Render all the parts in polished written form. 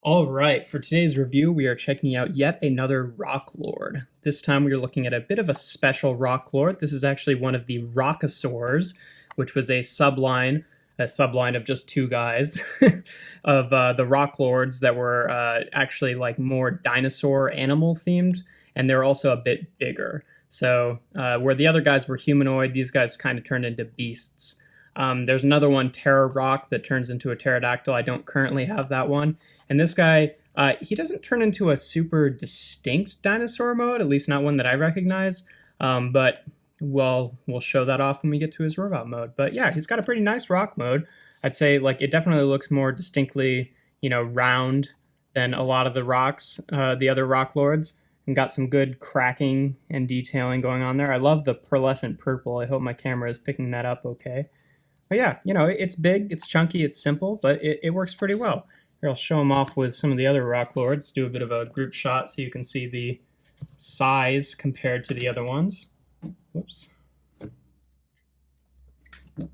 All right, for today's review, we are checking out yet another rock lord. This time we are looking at a bit of a special rock lord. This is actually one of the Rockasaurs, which was a subline of just two guys of the rock lords that were actually like more dinosaur animal themed, and they're also a bit bigger. So where the other guys were humanoid, these guys kind of turned into beasts. There's another one, Terra-Rock, that turns into a pterodactyl. I don't currently have that one. And this guy, he doesn't turn into a super distinct dinosaur mode, at least not one that I recognize. But we'll show that off when we get to his robot mode. But yeah, he's got a pretty nice rock mode. I'd say like it definitely looks more distinctly, round than a lot of the rocks, the other rock lords, and got some good cracking and detailing going on there. I love the pearlescent purple. I hope my camera is picking that up okay. But yeah, it's big, it's chunky, it's simple, but it works pretty well. Here, I'll show them off with some of the other rock lords. Do a bit of a group shot so you can see the size compared to the other ones. Whoops. You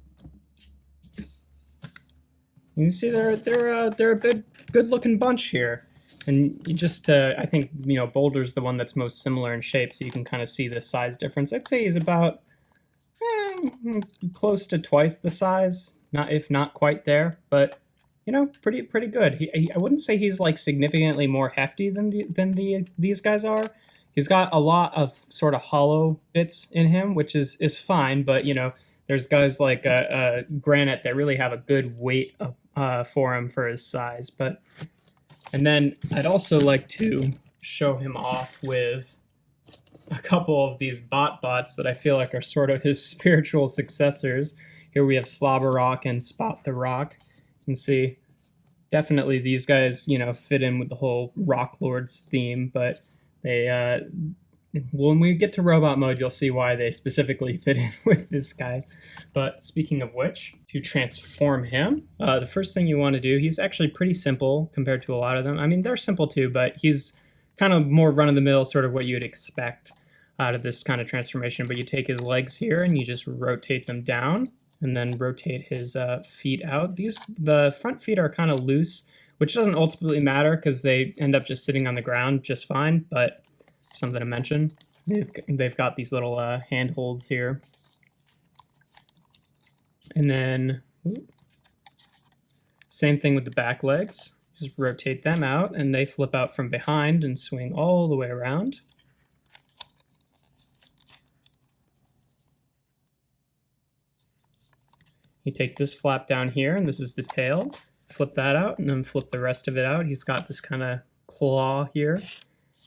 can see they're a good looking bunch here, and you just I think Boulder's the one that's most similar in shape, so you can kind of see the size difference. I'd say he's about close to twice the size, if not quite there, but pretty good. I wouldn't say he's like significantly more hefty than these guys are. He's got a lot of sort of hollow bits in him, which is fine, but there's guys like Granite that really have a good weight for him for his size. And then I'd also like to show him off with a couple of these bots that I feel like are sort of his spiritual successors. Here we have Slobber Rock and Spot the Rock. You can see definitely these guys, fit in with the whole Rock Lords theme, but they, when we get to robot mode, you'll see why they specifically fit in with this guy. But speaking of which, to transform him, the first thing you want to do, he's actually pretty simple compared to a lot of them. I mean, they're simple too, but he's kind of more run-of-the-mill, sort of what you'd expect out of this kind of transformation. But you take his legs here and you just rotate them down, and then rotate his feet out. The front feet are kind of loose, which doesn't ultimately matter because they end up just sitting on the ground just fine, but something to mention. They've got these little handholds here. And then, same thing with the back legs. Just rotate them out, and they flip out from behind and swing all the way around. You take this flap down here, and this is the tail. Flip that out, and then flip the rest of it out. He's got this kind of claw here.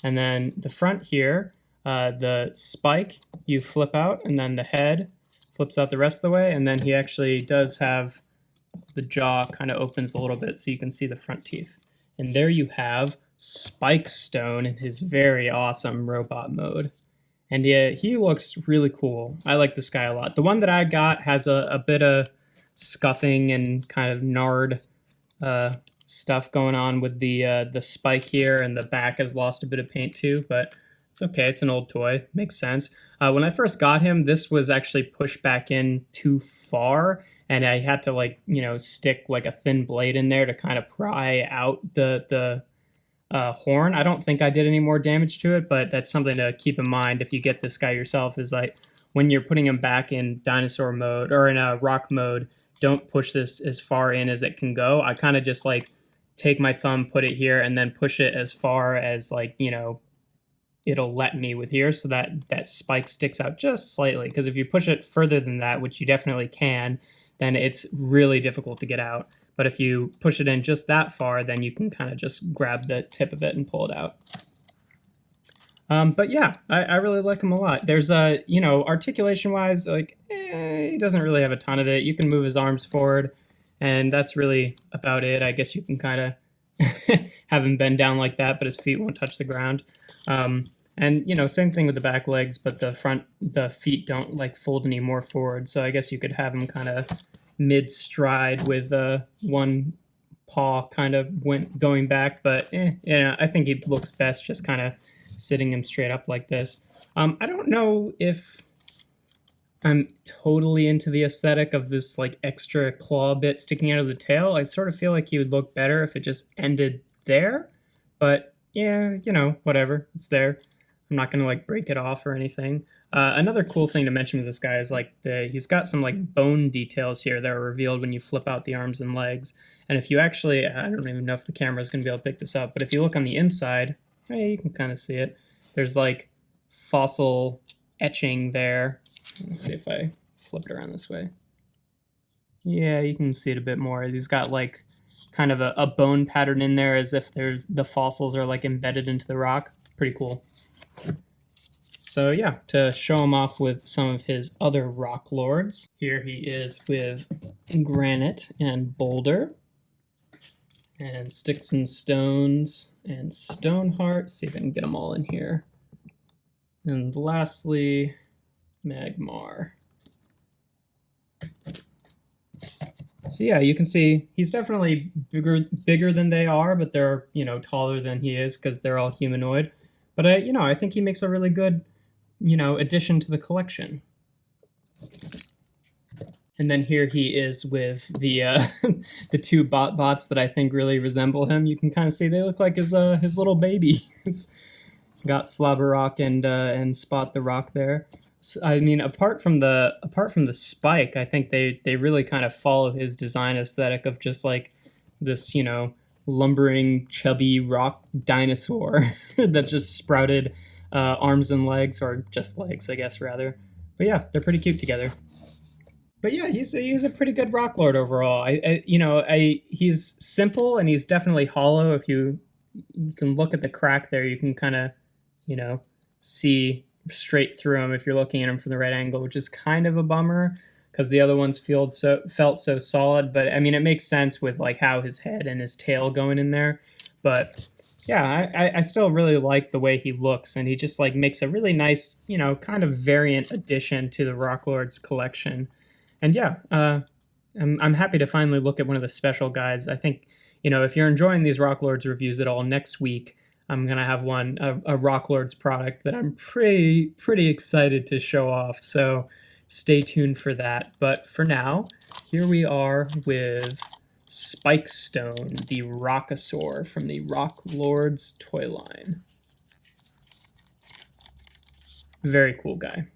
And then the front here, the spike, you flip out, and then the head flips out the rest of the way. And then he actually does have the jaw kind of opens a little bit so you can see the front teeth. And there you have Spike Stone in his very awesome robot mode. And yeah, he looks really cool. I like this guy a lot. The one that I got has a bit of scuffing and kind of gnarred stuff going on with the spike here, and the back has lost a bit of paint too, but it's okay. It's an old toy. Makes sense. When I first got him, this was actually pushed back in too far, and I had to stick like a thin blade in there to kind of pry out the horn. I don't think I did any more damage to it, but that's something to keep in mind if you get this guy yourself, is like when you're putting him back in dinosaur mode or in a rock mode, don't push this as far in as it can go. I kind of just take my thumb, put it here, and then push it as far as it'll let me with here, so that spike sticks out just slightly. Because if you push it further than that, which you definitely can, then it's really difficult to get out. But if you push it in just that far, then you can kind of just grab the tip of it and pull it out. But yeah, I really like him a lot. There's articulation-wise, he doesn't really have a ton of it. You can move his arms forward, and that's really about it. I guess you can kind of have him bend down like that, but his feet won't touch the ground. And same thing with the back legs, but the feet don't fold any more forward. So I guess you could have him kind of mid-stride with one paw kind of going back, but I think he looks best just kind of sitting him straight up like this. I don't know if I'm totally into the aesthetic of this extra claw bit sticking out of the tail. I sort of feel like he would look better if it just ended there, but yeah, you know, whatever, it's there. I'm not gonna like break it off or anything. Another cool thing to mention with this guy is like he's got some like bone details here that are revealed when you flip out the arms and legs. And if you actually, I don't even know if the camera is gonna be able to pick this up, but if you look on the inside, hey, you can kind of see it. There's like fossil etching there. Let's see if I flip it around this way. Yeah, you can see it a bit more. He's got like kind of a bone pattern in there as if the fossils are like embedded into the rock. Pretty cool. So yeah, to show him off with some of his other rock lords, here he is with Granite and Boulder, and Sticks and Stones, and Stoneheart. See if I can get them all in here. And lastly, Magmar. So yeah, you can see he's definitely bigger than they are, but they're, you know, taller than he is because they're all humanoid. But I think he makes a really good, you know, addition to the collection. And then here he is with the the two bots that I think really resemble him. You can kind of see they look like his little babies. Got Slobberrock and Spot the Rock there. So, I mean, apart from the spike, I think they really kind of follow his design aesthetic of just like this, you know, lumbering, chubby rock dinosaur that just sprouted arms and legs, or just legs, I guess, rather. But yeah, they're pretty cute together. But yeah, he's a pretty good rock lord overall. He's simple and he's definitely hollow. If you can look at the crack there, you can kind of, you know, see straight through him if you're looking at him from the right angle, which is kind of a bummer because the other ones felt so solid. But I mean, it makes sense with like how his head and his tail going in there. But yeah, I still really like the way he looks, and he just like makes a really nice, you know, kind of variant addition to the Rock Lords collection. And yeah, I'm happy to finally look at one of the special guys. I think, you know, if you're enjoying these Rock Lords reviews at all, next week I'm gonna have a Rock Lords product that I'm pretty excited to show off. So stay tuned for that. But for now, here we are with Spikestone, the Rockasaur from the Rock Lords toy line. Very cool guy.